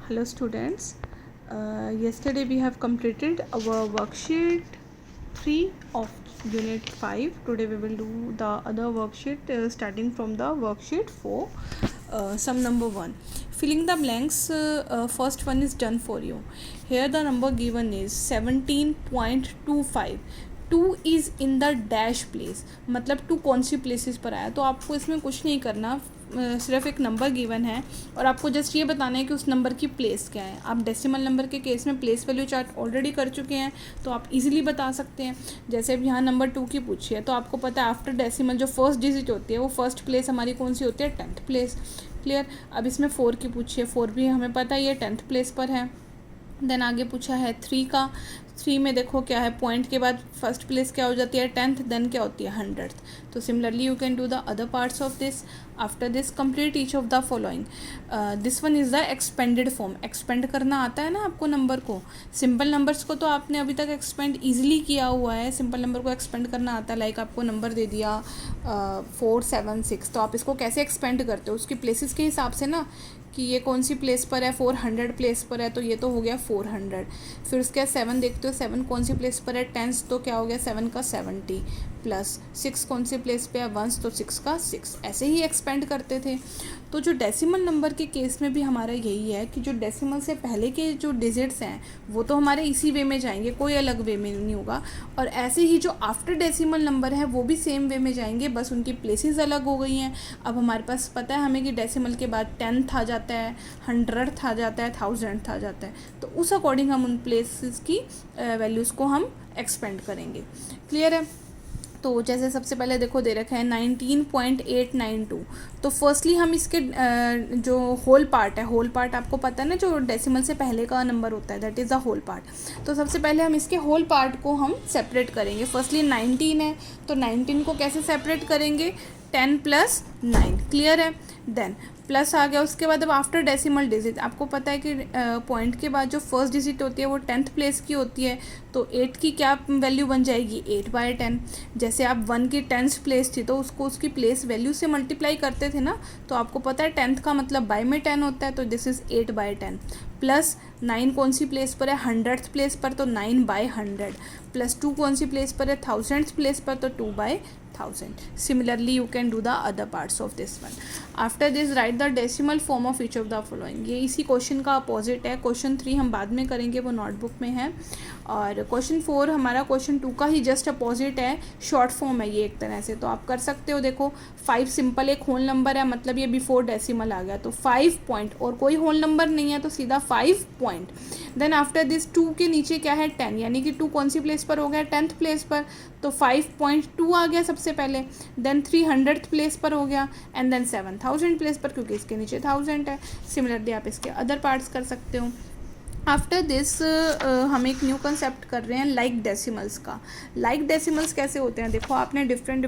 Hello students, yesterday we have completed our worksheet 3 of unit 5. Today we will do the other worksheet starting from the worksheet 4. Sum number 1. Filling the blanks, first one is done for you. Here the number given is 17.25. 2 is in the dash place, मतलब 2 कौन सी places पर आया। तो आपको इसमें कुछ नहीं करना, सिर्फ एक नंबर गिवन है और आपको जस्ट ये बताना है कि उस नंबर की प्लेस क्या है। आप डेसिमल नंबर के केस में प्लेस वैल्यू चार्ट ऑलरेडी कर चुके हैं तो आप इजीली बता सकते हैं। जैसे अब यहाँ नंबर 2 की पूछी है तो आपको पता है आफ्टर डेसिमल जो फर्स्ट डिजिट होती है वो फर्स्ट प्लेस हमारी कौन सी होती है, 10th प्लेस। क्लियर। अब इसमें 4 की पूछी है, 4 भी हमें पता है ये 10th प्लेस पर है। देन आगे पूछा है 3 का। 3 में देखो क्या है, पॉइंट के बाद फर्स्ट प्लेस क्या हो जाती है, 10th, देन क्या होती है, 100th। तो similarly you can do the other parts of this. After this complete each of the following. This one is the expanded form. Expand करना आता है ना आपको नंबर को। सिंपल नंबर्स को तो आपने अभी तक एक्सपेंड ईजिली किया हुआ है, सिंपल नंबर को एक्सपेंड करना आता है। लाइक आपको नंबर दे दिया 4 7 6, तो आप इसको कैसे एक्सपेंड करते हो, उसकी प्लेसेस के हिसाब से ना, कि ये कौन सी प्लेस पर है, 400 प्लेस पर है तो ये तो हो गया 400। फिर उसके बाद 7 देखते हो, 7 कौन सी प्लेस पर है, 10 तो क्या हो गया 7 का 70, प्लस 6 कौन सी प्लेस पे है, 1 तो 6 का 6। ऐसे ही एक्सपेंड करते थे। तो जो डेसिमल नंबर के केस में भी हमारा यही है कि जो डेसिमल से पहले के जो डिजिट्स हैं वो तो हमारे इसी वे में जाएंगे, कोई अलग वे में नहीं होगा। और ऐसे ही जो आफ्टर डेसिमल नंबर है वो भी सेम वे में जाएंगे, बस उनकी प्लेसेस अलग हो गई हैं। अब हमारे पास पता है हमें कि डेसिमल के बाद 10th आ जाता है, 100th आ जाता है, 1000th आ जाता है। तो उस अकॉर्डिंग हम उन प्लेसेस की वैल्यूज़ को हम एक्सपेंड करेंगे। क्लियर है। तो जैसे सबसे पहले देखो दे रखा है 19.892। तो फर्स्टली हम इसके जो होल पार्ट है, होल पार्ट आपको पता है ना, जो डेसिमल से पहले का नंबर होता है, that is the whole part. तो सबसे पहले हम इसके होल पार्ट को हम सेपरेट करेंगे। फर्स्टली 19 है तो 19 को कैसे सेपरेट करेंगे, 10 + 9। क्लियर है। देन प्लस आ गया। उसके बाद अब आफ्टर डेसिमल डिजिट आपको पता है कि पॉइंट के बाद जो फर्स्ट डिजिट होती है वो 10th प्लेस की होती है। तो 8 की क्या वैल्यू बन जाएगी, 8/10। जैसे आप 1 की 10th प्लेस थी तो उसको उसकी प्लेस वैल्यू से मल्टीप्लाई करते थे ना, तो आपको पता है 10th का मतलब बाय में 10 होता है, तो दिस इज़ 8/10। प्लस 9 कौन सी प्लेस पर है, 100th प्लेस पर, तो 9/100। प्लस 2 कौन सी प्लेस पर है, 1000th प्लेस पर, तो 2/1000। Similarly you can do the other parts of this one. After this write the decimal form of each of the following. ये इसी क्वेश्चन का अपोजिट है। क्वेश्चन 3 हम बाद में करेंगे, वो नोटबुक में है। और क्वेश्चन 4 हमारा क्वेश्चन 2 का ही जस्ट अपोजिट है, शॉर्ट फॉर्म है ये एक तरह से। तो आप कर सकते हो। देखो 5 सिंपल एक होल नंबर है, मतलब ये बिफोर डेसिमल आ गया, तो 5 पॉइंट, और कोई होल नंबर नहीं है तो सीधा 5 पॉइंट। देन आफ्टर दिस 2 के नीचे क्या है, 10, यानी कि 2 कौन सी प्लेस पर हो गया, 10th प्लेस पर, तो 5.2 आ गया सबसे पहले। देन 300th प्लेस पर हो गया, एंड देन 7000 प्लेस पर, क्योंकि इसके नीचे 1000 है। सिमिलरली आप इसके अदर पार्ट्स कर सकते हो। आफ्टर दिस हम एक न्यू कंसेप्ट कर रहे हैं लाइक डेसिमल्स का। लाइक डेसिमल्स कैसे होते हैं, देखो आपने डिफरेंट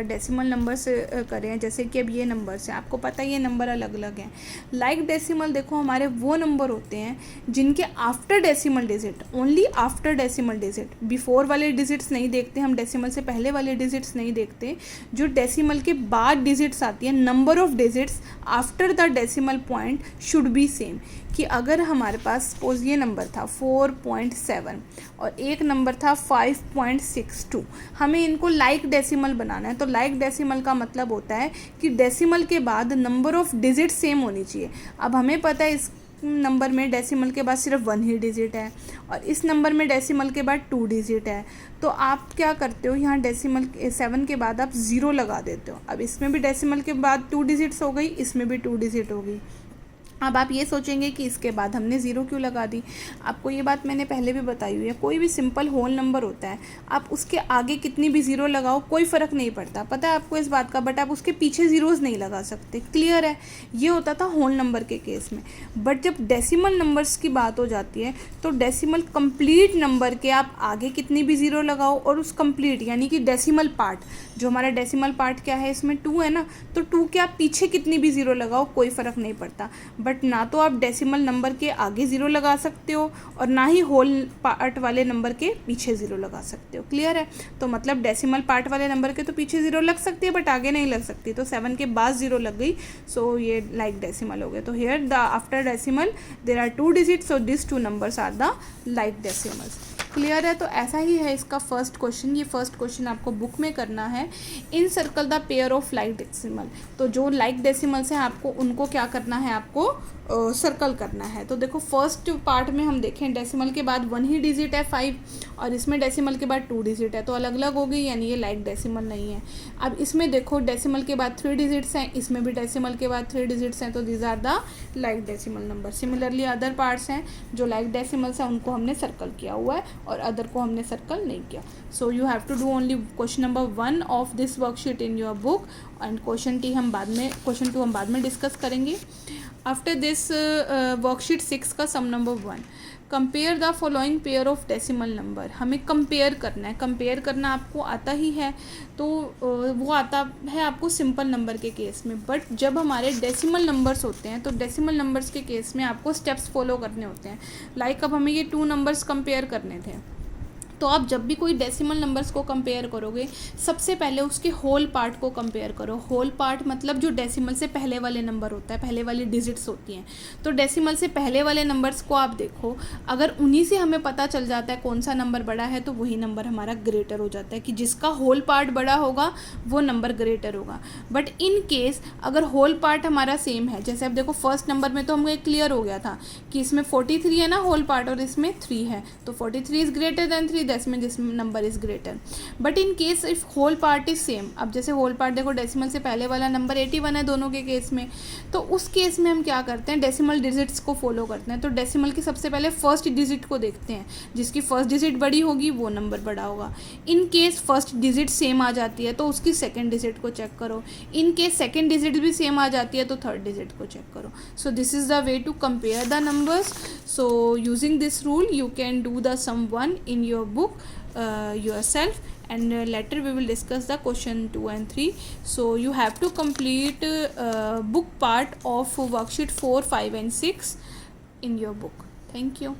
डेसिमल नंबर्स करे हैं, जैसे कि अब ये नंबर्स हैं, आपको पता है ये नंबर अलग अलग हैं। लाइक डेसिमल देखो हमारे वो नंबर होते हैं जिनके after decimal digit, only after decimal digit, before वाले डिजिट्स नहीं देखते हम, डेसिमल से पहले वाले डिजिट्स नहीं देखते, जो डेसिमल के बाद डिजिट्स आती है, number of digits after the decimal point should be same. कि अगर हमारे पास सपोज ये नंबर था 4.7 और एक नंबर था 5.62, हमें इनको लाइक डेसिमल बनाना है। तो लाइक डेसिमल का मतलब होता है कि डेसिमल के बाद नंबर ऑफ डिजिट सेम होनी चाहिए। अब हमें पता है इस नंबर में डेसिमल के बाद सिर्फ 1 ही डिजिट है और इस नंबर में डेसिमल के बाद 2 डिजिट है। तो आप क्या करते हो, यहाँ डेसिमल 7 के बाद आप 0 लगा देते हो। अब इसमें भी डेसिमल के बाद 2 डिजिट्स हो गई, इसमें भी 2 डिजिट हो गई। अब आप ये सोचेंगे कि इसके बाद हमने 0 क्यों लगा दी। आपको ये बात मैंने पहले भी बताई हुई है, कोई भी सिंपल होल नंबर होता है, आप उसके आगे कितनी भी 0 लगाओ कोई फ़र्क नहीं पड़ता, पता है आपको इस बात का, बट आप उसके पीछे ज़ीरोज़ नहीं लगा सकते। क्लियर है। ये होता था होल नंबर के केस में। बट जब डेसिमल नंबर्स की बात हो जाती है तो डेसिमल कंप्लीट नंबर के आप आगे कितनी भी 0 लगाओ और उस कंप्लीट यानी कि डेसिमल पार्ट, जो हमारा डेसिमल पार्ट क्या है इसमें 2 है ना, तो 2 के आप पीछे कितनी भी 0 लगाओ कोई फ़र्क नहीं पड़ता। बट ना तो आप डेसिमल नंबर के आगे ज़ीरो लगा सकते हो और ना ही होल पार्ट वाले नंबर के पीछे ज़ीरो लगा सकते हो। क्लियर है? तो मतलब डेसिमल पार्ट वाले नंबर के तो पीछे ज़ीरो लग सकती है बट आगे नहीं लग सकती, तो 7 के बाद ज़ीरो लग गई, सो ये लाइक डेसिमल हो गया। तो here the after decimal there are 2 digit, so this 2 numbers are the like decimals. Clear है? तो ऐसा ही है इसका फर्स्ट क्वेश्चन। ये फर्स्ट क्वेश्चन आपको बुक में करना है। Encircle the pair of like decimal, तो जो लाइक डेसिमल्स हैं आपको उनको क्या करना है, आपको सर्कल करना है। तो देखो फर्स्ट पार्ट में हम देखें डेसिमल के बाद 1 ही डिजिट है 5 और इसमें डेसिमल के बाद 2 डिजिट है, तो अलग अलग हो गई, यानी ये लाइक डेसिमल नहीं है। अब इसमें देखो डेसिमल के बाद 3 डिजिट्स हैं, इसमें भी डेसिमल के बाद 3 डिजिट्स हैं, तो these are the like decimal number. Similarly other parts हैं जो लाइक डेसिमल्स हैं उनको हमने सर्कल किया हुआ है और अदर को हमने सर्कल नहीं किया। So you have to do only question number 1 of this worksheet in your book and question 2 हम बाद में डिस्कस करेंगे। आफ्टर दिस वर्कशीट 6 का sum number 1, compare the following pair of decimal number. हमें कंपेयर करना है। कंपेयर करना आपको आता ही है, तो वो आता है आपको सिंपल नंबर के केस में, बट जब हमारे डेसिमल नंबर्स होते हैं तो डेसिमल नंबर्स के केस में आपको स्टेप्स फॉलो करने होते हैं। लाइक अब हमें ये 2 नंबर्स कंपेयर करने थे, तो आप जब भी कोई डेसिमल नंबर्स को कंपेयर करोगे सबसे पहले उसके होल पार्ट को कंपेयर करो। होल पार्ट मतलब जो डेसिमल से पहले वाले नंबर होता है, पहले वाली डिजिट्स होती हैं, तो डेसिमल से पहले वाले नंबर्स को आप देखो, अगर उन्हीं से हमें पता चल जाता है कौन सा नंबर बड़ा है तो वही नंबर हमारा ग्रेटर हो जाता है, कि जिसका होल पार्ट बड़ा होगा वो नंबर ग्रेटर होगा। बट इन केस अगर होल पार्ट हमारा सेम है, जैसे अब देखो फर्स्ट नंबर में तो हमें क्लियर हो गया था कि इसमें 43 है ना होल पार्ट और इसमें 3 है, तो 43 इज़ ग्रेटर देन 3, में this number is greater. But in case if whole part is same, अब जैसे होल पार्ट देखो डेसिमल से पहले वाला नंबर 81 है दोनों के केस में, तो उस केस में हम क्या करते हैं, डेसिमल डिजिट्स को फॉलो करते हैं। तो डेसिमल की सबसे पहले फर्स्ट डिजिट को देखते हैं, जिसकी फर्स्ट डिजिट बड़ी होगी वो नंबर बड़ा होगा। In case first digit same आ जाती है तो उसकी सेकेंड डिजिट को चेक करो। इन केस सेकेंड डिजिट भी सेम आ जाती है तो थर्ड डिजिट को चेक करो। So this is the way to compare the numbers. So using this rule you can do the sum 1 in your book yourself, and later we will discuss the question 2 and 3. So you have to complete book part of worksheet 4, 5 and 6 in your book. Thank you.